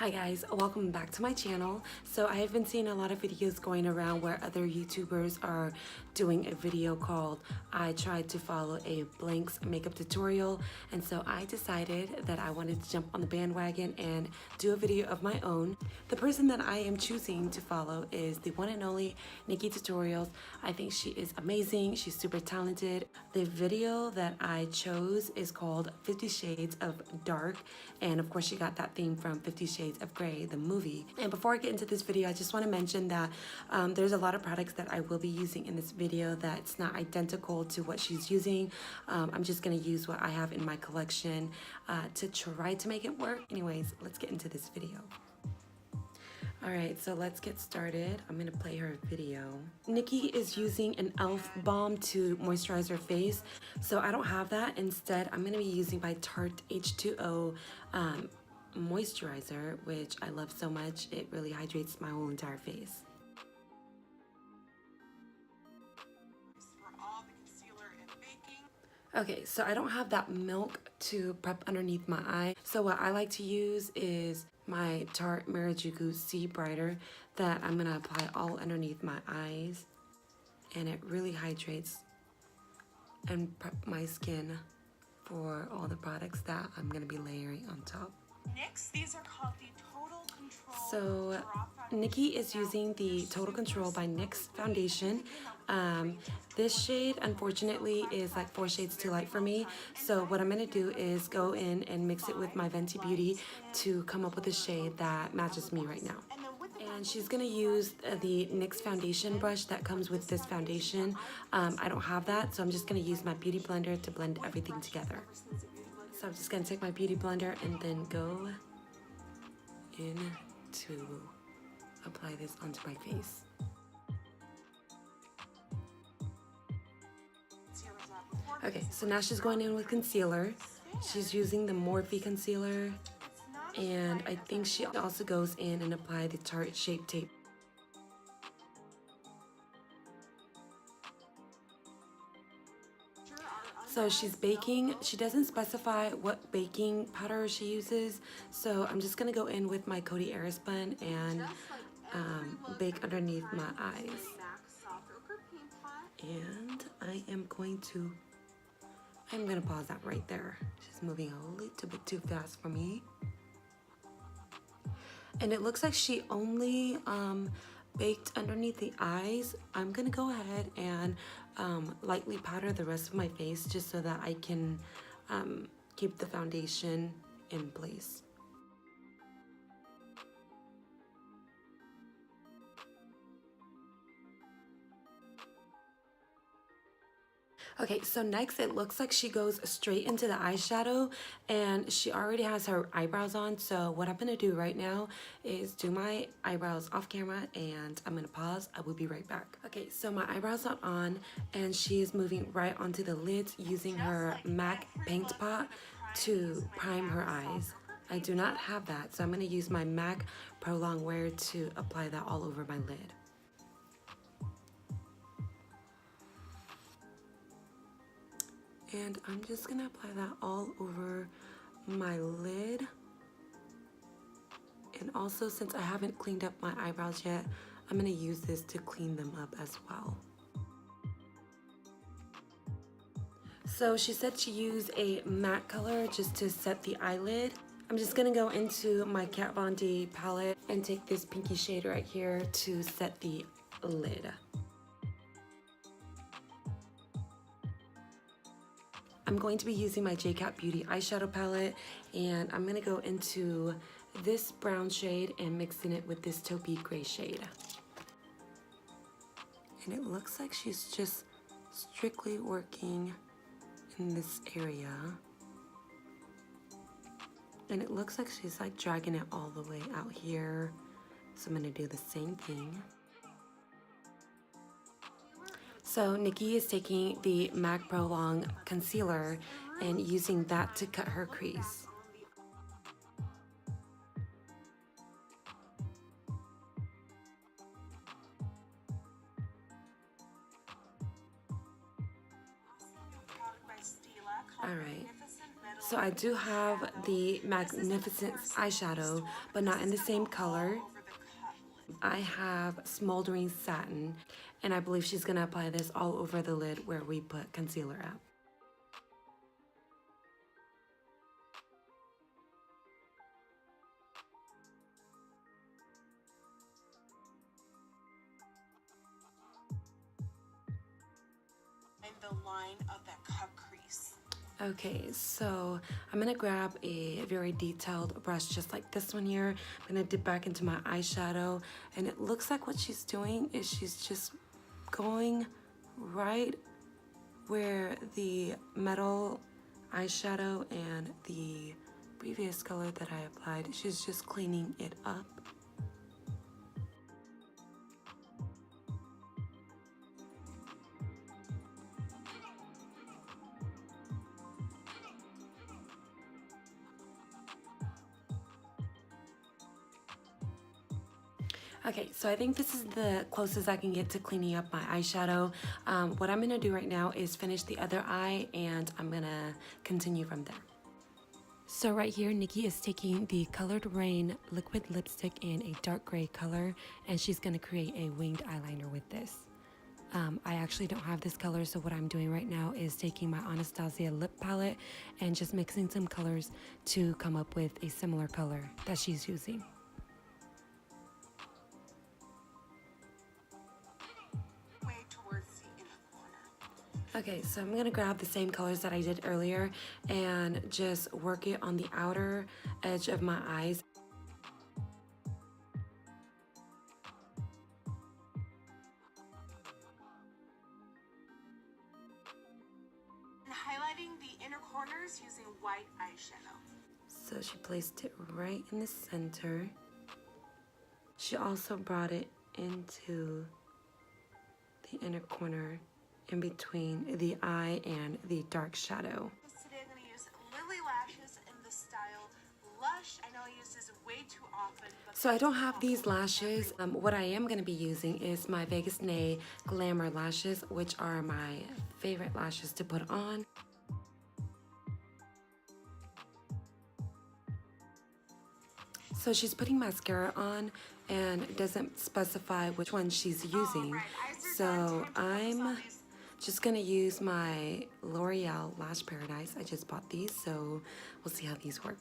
Hi guys, welcome back to my channel. So I have been seeing a lot of videos going around where other YouTubers are doing a video called I tried to follow a Blanks makeup tutorial, and so I decided that I wanted to jump on the bandwagon and do a video of my own. The person that I am choosing to follow is the one and only Nikkietutorials. I think she is amazing. She's super talented. The video that I chose is called 50 Shades of Dark, and of course she got that theme from 50 Shades of Grey, the movie. And before I get into this video, I just want to mention that there's a lot of products that I will be using in this video that's not identical to what she's using. I'm just going to use what I have in my collection to try to make it work. Anyways, let's get into this video. Alright, so let's get started. I'm going to play her video. Nikki is using an e.l.f. balm to moisturize her face, so I don't have that. Instead, I'm going to be using my Tarte H2O moisturizer, which I love so much. It really hydrates my whole entire face. Okay, so I don't have that milk to prep underneath my eye. So what I like to use is my Tarte Marajuku Sea Brighter that I'm gonna apply all underneath my eyes. And it really hydrates and prep my skin for all the products that I'm gonna be layering on top. Next, these are called the Total Control. So Nikki is using the Total Control by NYX foundation. This shade, unfortunately, is like 4 shades too light for me. So what I'm going to do is go in and mix it with my Venti Beauty to come up with a shade that matches me right now. And she's going to use the NYX foundation brush that comes with this foundation. I don't have that, so I'm just going to use my beauty blender to blend everything together. So I'm just going to take my beauty blender and then go in to apply this onto my face. Okay, so now she's going in with concealer. She's using the Morphe concealer, and I think she also goes in and apply the Tarte Shape Tape. So she's baking. She doesn't specify what baking powder she uses, so I'm just gonna go in with my Coty Airspun and bake underneath my eyes. And I'm gonna pause that right there. She's moving a little bit too fast for me. And it looks like she only baked underneath the eyes. I'm gonna go ahead and lightly powder the rest of my face just so that I can keep the foundation in place. Okay, so next it looks like she goes straight into the eyeshadow, and she already has her eyebrows on. So what I'm gonna do right now is do my eyebrows off camera, and I'm gonna pause. I will be right back. Okay, so my eyebrows are on, and she is moving right onto the lids using her MAC Paint Pot to prime her eyes. I do not have that, so I'm gonna use my MAC Pro Longwear to apply that all over my lid. And I'm just gonna apply that all over my lid. And also, since I haven't cleaned up my eyebrows yet, I'm gonna use this to clean them up as well. So she said she used a matte color just to set the eyelid. I'm just gonna go into my Kat Von D palette and take this pinky shade right here to set the lid. I'm going to be using my Kat Beauty eyeshadow palette, and I'm gonna go into this brown shade and mixing it with this taupey gray shade. And it looks like she's just strictly working in this area. And it looks like she's like dragging it all the way out here. So I'm gonna do the same thing. So Nikki is taking the MAC Pro Long concealer and using that to cut her crease. Alright, So I do have the Magnificent eyeshadow, but not in the same color. I have Smoldering Satin, and I believe she's gonna apply this all over the lid where we put concealer at. In the line of that cut crease. Okay, so I'm gonna grab a very detailed brush just like this one here. I'm gonna dip back into my eyeshadow, and it looks like what she's doing is she's just going right where the metal eyeshadow and the previous color that I applied, she's just cleaning it up. Okay, so I think this is the closest I can get to cleaning up my eyeshadow. What I'm gonna do right now is finish the other eye, and I'm gonna continue from there. So right here, Nikki is taking the Colored Rain liquid lipstick in a dark gray color, and she's gonna create a winged eyeliner with this. I actually don't have this color, so what I'm doing right now is taking my Anastasia lip palette and just mixing some colors to come up with a similar color that she's using. Okay, so I'm gonna grab the same colors that I did earlier and just work it on the outer edge of my eyes. And highlighting the inner corners using white eyeshadow. So she placed it right in the center. She also brought it into the inner corner in between the eye and the dark shadow. Today I'm going to use Lily lashes in the style Lush. I know I use this way too often. But so I don't have these lashes. What I am going to be using is my Vegas Nay Glamour lashes, which are my favorite lashes to put on. So she's putting mascara on and doesn't specify which one she's using. So I'm just gonna use my L'Oreal Lash Paradise. I just bought these, so we'll see how these work.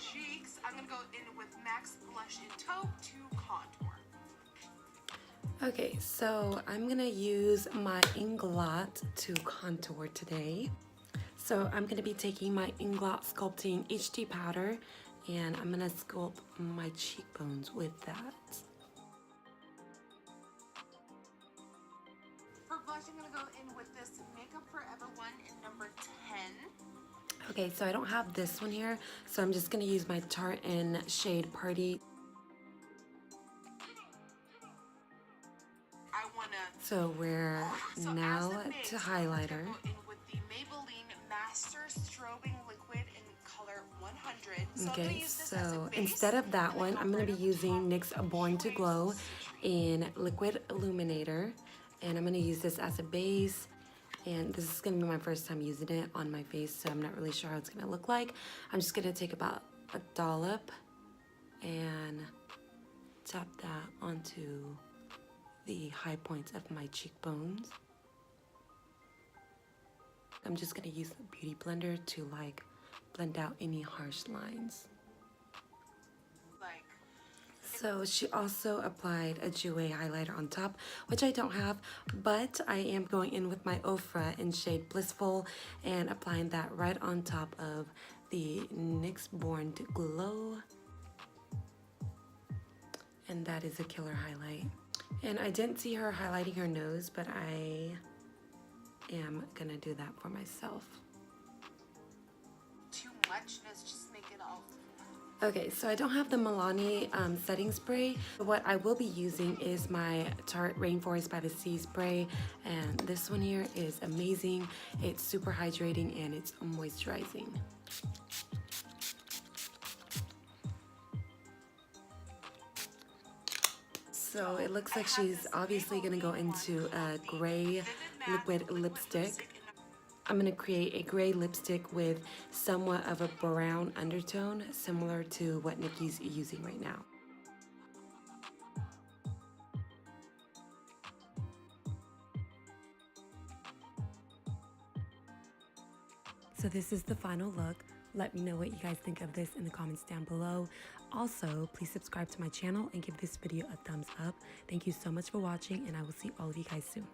Cheeks, I'm gonna go in with MAC Blush in Taupe to contour. Okay, so I'm gonna use my Inglot to contour today. So I'm gonna be taking my Inglot Sculpting HD powder, and I'm gonna sculpt my cheekbones with that. For blush, I'm gonna go in with this Makeup Forever one in number 10. Okay, so I don't have this one here, so I'm just gonna use my Tarte in shade Party. So we're now to highlighter. Okay, so instead of that one, I'm going to be using NYX Born to Glow in Liquid Illuminator. And I'm going to use this as a base. And this is going to be my first time using it on my face, so I'm not really sure how it's going to look like. I'm just going to take about a dollop and tap that onto the high points of my cheekbones. I'm just gonna use the beauty blender to like blend out any harsh lines. So she also applied a Jouer highlighter on top, which I don't have, but I am going in with my Ofra in shade Blissful and applying that right on top of the NYX Born to Glow. And that is a killer highlight. And I didn't see her highlighting her nose, but I am gonna do that for myself. Too much, let's just make it all. Okay, so I don't have the Milani setting spray. What I will be using is my Tarte Rainforest by the Sea spray, and this one here is amazing. It's super hydrating and it's moisturizing. So it looks like she's obviously going to go into a gray liquid lipstick. I'm going to create a gray lipstick with somewhat of a brown undertone, similar to what Nikkie's using right now. So this is the final look. Let me know what you guys think of this in the comments down below. Also, please subscribe to my channel and give this video a thumbs up. Thank you so much for watching, and I will see all of you guys soon.